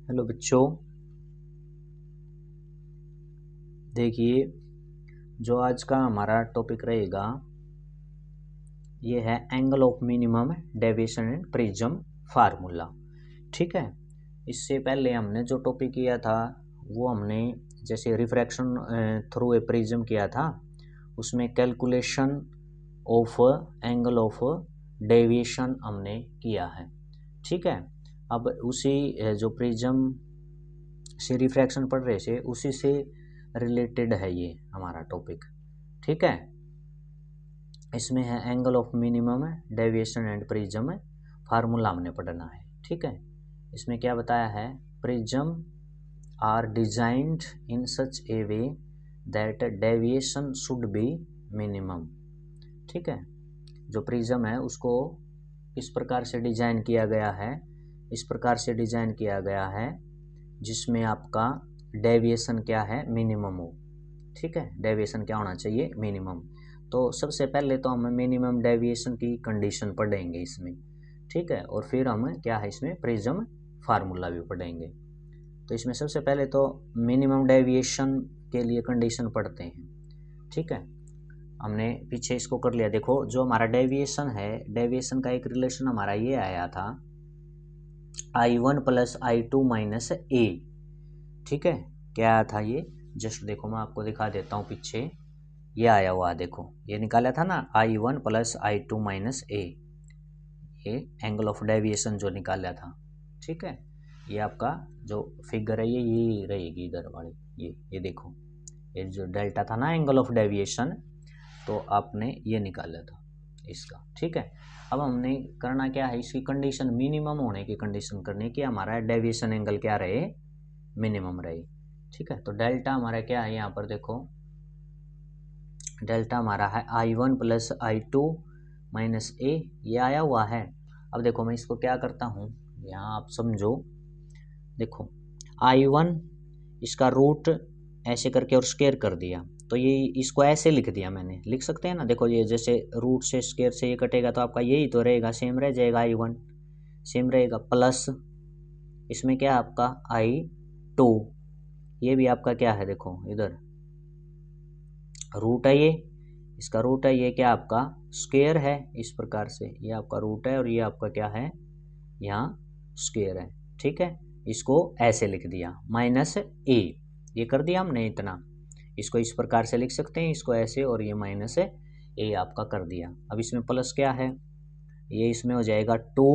Hello बच्चों, देखिए जो आज का हमारा टॉपिक रहेगा ये है angle of minimum deviation and prism formula. ठीक है, इससे पहले हमने जो टॉपिक किया था वो हमने जैसे रिफ्रैक्शन थ्रू ए प्रिज्म किया था, उसमें calculation of angle of deviation हमने किया है। ठीक है, अब उसी जो प्रिज्म से रिफ्रैक्शन पढ़ रहे थे उसी से रिलेटेड है ये हमारा टॉपिक। ठीक है, इसमें है angle of minimum deviation and prism formula हमने पढ़ना है। ठीक है, इसमें क्या बताया है, prism are designed in such a way that deviation should be minimum. ठीक है, जो प्रिज्म है उसको इस प्रकार से डिजाइन किया गया है, इस प्रकार से डिजाइन किया गया है जिसमें आपका डेविएशन क्या है, मिनिमम हो। ठीक है, डेविएशन क्या होना चाहिए, मिनिमम। तो सबसे पहले तो हम मिनिमम डेविएशन की कंडीशन पढ़ेंगे इसमें। ठीक है, और फिर हम क्या है इसमें प्रिज्म फार्मूला भी पढ़ेंगे। तो इसमें सबसे पहले तो मिनिमम डेविएशन के लिए कंडीशन पढ़ते हैं। ठीक है, हमने पीछे इसको कर लिया। देखो जो हमारा डेविएशन है, डेविएशन का एक रिलेशन हमारा ये आया था I1 प्लस I2 माइनस ए। ठीक है, क्या आया था ये, जस्ट देखो मैं आपको दिखा देता हूँ। पीछे ये आया हुआ, देखो ये निकाला था ना I1 प्लस I2 माइनस ए, ये एंगल ऑफ डेविएशन जो निकाला था। ठीक है, ये आपका जो फिगर है ये रहेगी इधर वाली, ये देखो ये जो डेल्टा था ना एंगल ऑफ डेविएशन, तो आपने ये निकाला था इसका। ठीक है, अब हमने करना क्या है, इसकी कंडीशन मिनिमम होने की कंडीशन करनी कि हमारा डेविएशन एंगल क्या रहे, मिनिमम रहे। ठीक है, तो डेल्टा हमारा क्या है, यहाँ पर देखो डेल्टा हमारा है I1 प्लस I2 माइनस ए, ये आया हुआ है। अब देखो मैं इसको क्या करता हूँ, यहाँ आप समझो। देखो I1 इसका रूट ऐसे करके और स्क्वायर कर दिया, तो ये इसको ऐसे लिख दिया मैंने, लिख सकते हैं ना। देखो ये जैसे रूट से स्क्वायर से ये कटेगा तो आपका यही तो रहेगा, सेम रह जाएगा, I1 सेम रहेगा। प्लस इसमें क्या आपका I2, ये भी आपका क्या है, देखो इधर रूट है, ये इसका रूट है, ये क्या आपका स्क्वायर है। इस प्रकार से ये आपका रूट है और ये आपका क्या है, यहाँ स्क्वायर है। ठीक है, इसको ऐसे लिख दिया माइनस ए, ये कर दिया हमने इतना। इसको इस प्रकार से लिख सकते हैं, इसको ऐसे, और ये माइनस ए आपका कर दिया। अब इसमें प्लस क्या है, ये इसमें हो जाएगा 2,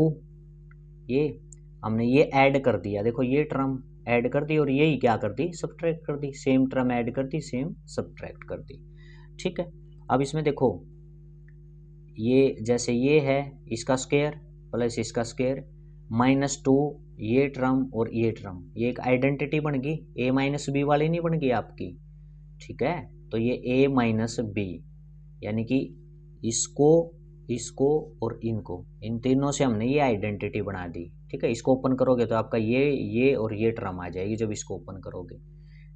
ये हमने ये ऐड कर दिया। देखो ये टर्म ऐड कर दी और यही क्या कर दी, सब्ट्रैक्ट कर दी। सेम टर्म ऐड कर दी, सेम सब्ट्रैक्ट कर दी। ठीक है, अब इसमें देखो ये जैसे ये है इसका स्क्वायर प्लस इसका स्क्वायर माइनस 2, ये टर्म और ये टर्म, ये एक आइडेंटिटी बन गई, ए माइनस बी वाली नहीं बन गई आपकी। ठीक है, तो ये ए माइनस बी, यानी कि इसको इसको और इनको, इन तीनों से हमने ये आइडेंटिटी बना दी। ठीक है, इसको ओपन करोगे तो आपका ये और ये टर्म आ जाएगी जब इसको ओपन करोगे।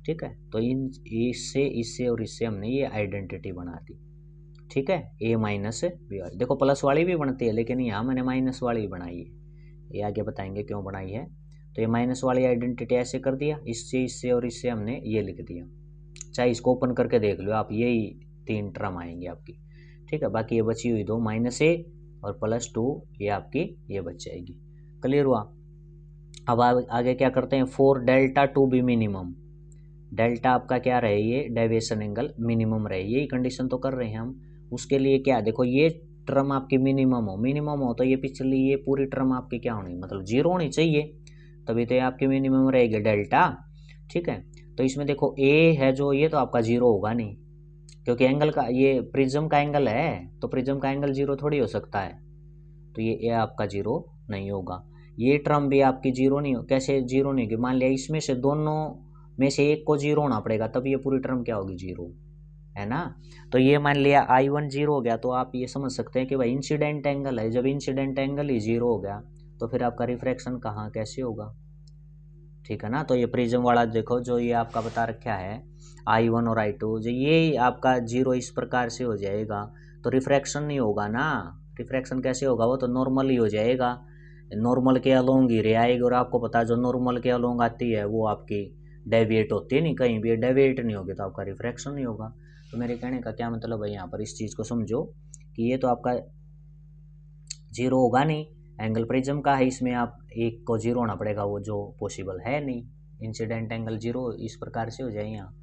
ठीक है, तो इन इससे इससे और इससे हमने ये आइडेंटिटी बना दी। ठीक है, ए माइनस बी वाली, देखो प्लस वाली भी बनती है लेकिन यहाँ मैंने माइनस वाली बनाई है, ये आगे बताएंगे क्यों बनाई है। तो ये माइनस वाली आइडेंटिटी ऐसे कर दिया, इससे इससे और इससे हमने ये लिख दिया। चाहे इसको ओपन करके देख लो आप, यही 3 टर्म आएंगी आपकी। ठीक है, बाकी ये बची हुई 2 माइनस ए और प्लस 2, ये आपकी ये बच जाएगी। क्लियर हुआ। अब आगे क्या करते हैं, for delta to be minimum, delta आपका क्या रहे, ये डेविएशन एंगल मिनिमम रहे, यही कंडीशन तो कर रहे हैं हम। उसके लिए क्या, देखो ये टर्म आपकी मिनिमम हो तो ये पिछली ये पूरी टर्म आपकी क्या होनी, मतलब 0 होनी चाहिए, तभी तो ये आपकी मिनिमम रहेगी डेल्टा। ठीक है, तो इसमें देखो ए है जो, ये तो आपका 0 होगा नहीं, क्योंकि एंगल का ये प्रिज्म का एंगल है, तो प्रिज्म का एंगल 0 थोड़ी हो सकता है, तो ये ए आपका 0 नहीं होगा। ये टर्म भी आपकी 0 नहीं हो, कैसे 0 नहीं होगी, मान लिया इसमें से दोनों में से एक को 0 होना पड़ेगा, तब ये पूरी टर्म क्या होगी, 0 है ना। तो ये मान लिया I1 0 हो गया, तो आप ये समझ सकते हैं कि भाई इंसिडेंट एंगल है, जब इंसिडेंट एंगल ही 0 हो गया तो फिर आपका रिफ्रैक्शन कहाँ कैसे होगा। ठीक है ना, तो ये प्रिज्म वाला देखो जो ये आपका बता रखा है I1 और I2, जो ये आपका 0 इस प्रकार से हो जाएगा तो रिफ्रैक्शन नहीं होगा ना। रिफ्रैक्शन कैसे होगा, वो तो नॉर्मल ही हो जाएगा, नॉर्मल के अलोंग ही रे आएगी, और आपको पता है जो नॉर्मल के अलोंग आती है वो आपकी डेविएट होती है नहीं, कहीं भी डेविएट नहीं होगी तो आपका रिफ्रैक्शन नहीं होगा। तो मेरे कहने का क्या मतलब है, यहाँ पर इस चीज़ को समझो कि ये तो आपका जीरो होगा नहीं, एंगल प्रिज्म का है, इसमें आप एक को जीरो होना पड़ेगा, वो जो पॉसिबल है नहीं, इंसिडेंट एंगल जीरो इस प्रकार से हो जाए यहाँ।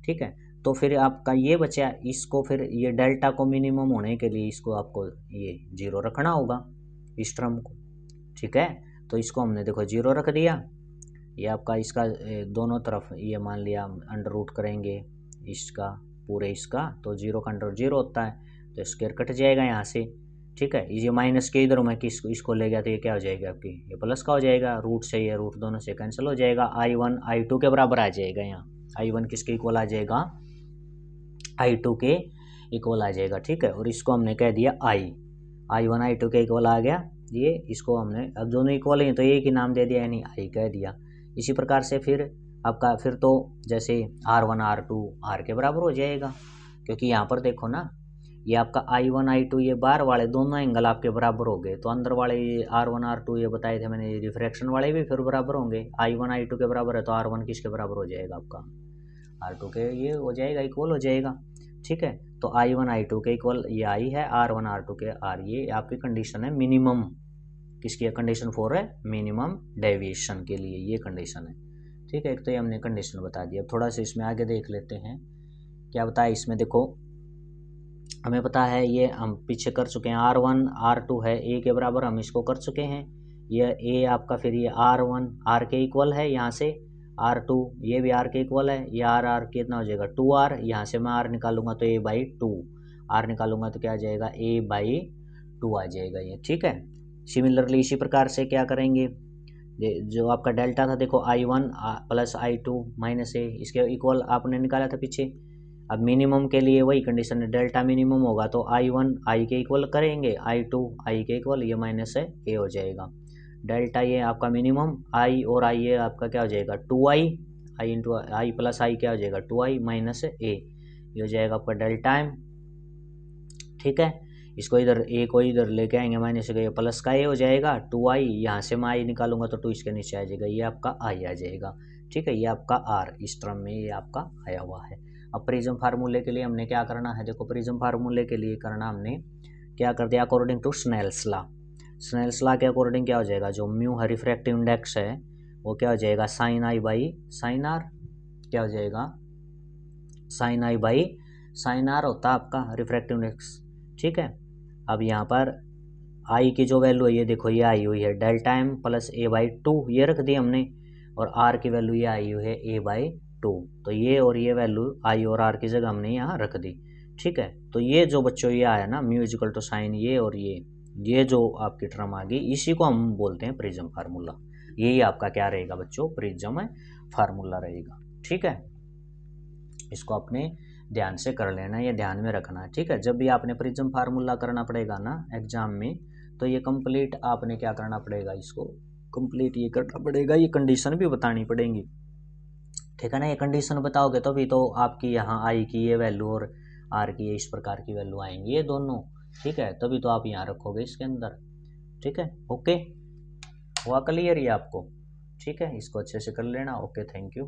ठीक है, तो फिर आपका ये बचा, इसको फिर ये डेल्टा को मिनिमम होने के लिए इसको आपको ये जीरो रखना होगा इस टर्म को। ठीक है, तो इसको हमने देखो जीरो रख दिया, ये आपका इसका दोनों तरफ ये मान लिया अंडर रूट करेंगे इसका पूरे इसका, तो जीरो का अंडर जीरो होता है, तो स्क्वायर कट जाएगा यहाँ से। ठीक है, ये माइनस के इधर मैं किसको इसको ले गया तो ये क्या हो जाएगा आपकी, ये प्लस का हो जाएगा, रूट से ये रूट दोनों से कैंसिल हो जाएगा, I1 I2 के बराबर आ जाएगा। यहाँ I1 किसके इक्वल आ जाएगा, I2 के इक्वल आ जाएगा। ठीक है, और इसको हमने कह दिया I1 I2 के इक्वल आ गया ये, इसको हमने अब दोनों इक्वल हैं तो एक ही नाम दे दिया यानी I कह दिया। इसी प्रकार से फिर आपका फिर तो जैसे R1 R2 R के बराबर हो जाएगा, क्योंकि यहाँ पर देखो ना ये आपका I1 I2 ये बाहर वाले दोनों एंगल आपके बराबर हो गए, तो अंदर वाले ये R1 R2 ये बताए थे मैंने, रिफ्रैक्शन वाले भी फिर बराबर होंगे। I1 I2 के बराबर है तो R1 किसके बराबर हो जाएगा आपका, R2 के ये हो जाएगा, इक्वल हो जाएगा। ठीक है, तो I1 I2 के इक्वल ये I है, R1 R2 के R, ये आपकी कंडीशन है मिनिमम, किसकी कंडीशन फॉर है, मिनिमम डेविएशन के लिए ये कंडीशन है। ठीक है, एक तो ये हमने कंडीशन बता दिया। अब थोड़ा सा इसमें आगे देख लेते हैं क्या बताया इसमें। देखो हमें पता है ये हम पीछे कर चुके हैं, R1 R2 है A के बराबर, हम इसको कर चुके हैं। ये A आपका फिर ये R1 R के इक्वल है, यहाँ से R2 ये भी R के इक्वल है, ये R कितना हो जाएगा 2R, यहाँ से मैं R निकालूंगा तो A/2, R निकालूंगा तो क्या आ जाएगा A/2 आ जाएगा ये। ठीक है, सिमिलरली इसी प्रकार से क्या करेंगे, जो आपका डेल्टा था देखो I1 plus I2 minus A, इसके इक्वल आपने निकाला था पीछे। अब मिनिमम के लिए वही कंडीशन है, डेल्टा मिनिमम होगा तो I1 I के इक्वल करेंगे, I2 I के इक्वल, ये माइनस है A हो जाएगा। डेल्टा ये आपका मिनिमम I और I ये आपका क्या हो जाएगा 2I, I into I plus I क्या हो जाएगा 2I माइनस A, ये हो जाएगा आपका डेल्टा M। ठीक है, इसको इधर A को इधर लेके आएंगे माइनस का, ये प्लस का A हो जाएगा 2I, यहाँ से मैं I निकालूंगा तो 2 इसके नीचे आ जाएगा, ये आपका I आ जाएगा। ठीक है, ये आपका R इस टर्म में ये आपका आया हुआ है। अब प्रिज्म फार्मूले के लिए हमने क्या करना है, देखो प्रिज्म फार्मूले के लिए करना हमने क्या कर दिया, according to Snell's law. Snell's law के अकॉर्डिंग क्या हो जाएगा, जो म्यू है रिफ्रैक्टिव इंडेक्स है वो क्या हो जाएगा sin I by sin R, क्या हो जाएगा sin I by sin R होता है आपका रिफ्रैक्टिव इंडेक्स। ठीक है, अब यहाँ पर I की जो वैल्यू है ये देखो ये आई हुई है डेल्टा M प्लस A/2, ये रख दी हमने, और R की वैल्यू ये आई हुई है A/2, तो ये और ये वैल्यू I और R की जगह हमने यहाँ रख दी। ठीक है, तो ये जो बच्चों ये आया ना म्यू इक्वल टू साइन ये और ये जो आपकी टर्म आ गई, इसी को हम बोलते हैं प्रिज्म फार्मूला। यही आपका क्या रहेगा बच्चों, प्रिज्म फार्मूला रहेगा। ठीक है, इसको अपने ध्यान से कर लेना, ये ध्यान में रखना। ठीक है, जब भी आपने प्रिज्म फार्मूला करना पड़ेगा ना एग्जाम में, तो ये कंप्लीट आपने क्या करना पड़ेगा, इसको कंप्लीट ये करना पड़ेगा, ये कंडीशन भी बतानी पड़ेगी। ठीक है ना, ये कंडीशन बताओगे तो भी तो आपकी यहाँ I की ये वैल्यू और R की ये इस प्रकार की वैल्यू आएंगी ये दोनों। ठीक है, तभी तो आप यहाँ रखोगे इसके अंदर। ठीक है, ओके, हुआ क्लियर ये आपको। ठीक है, इसको अच्छे से कर लेना। Okay, thank you.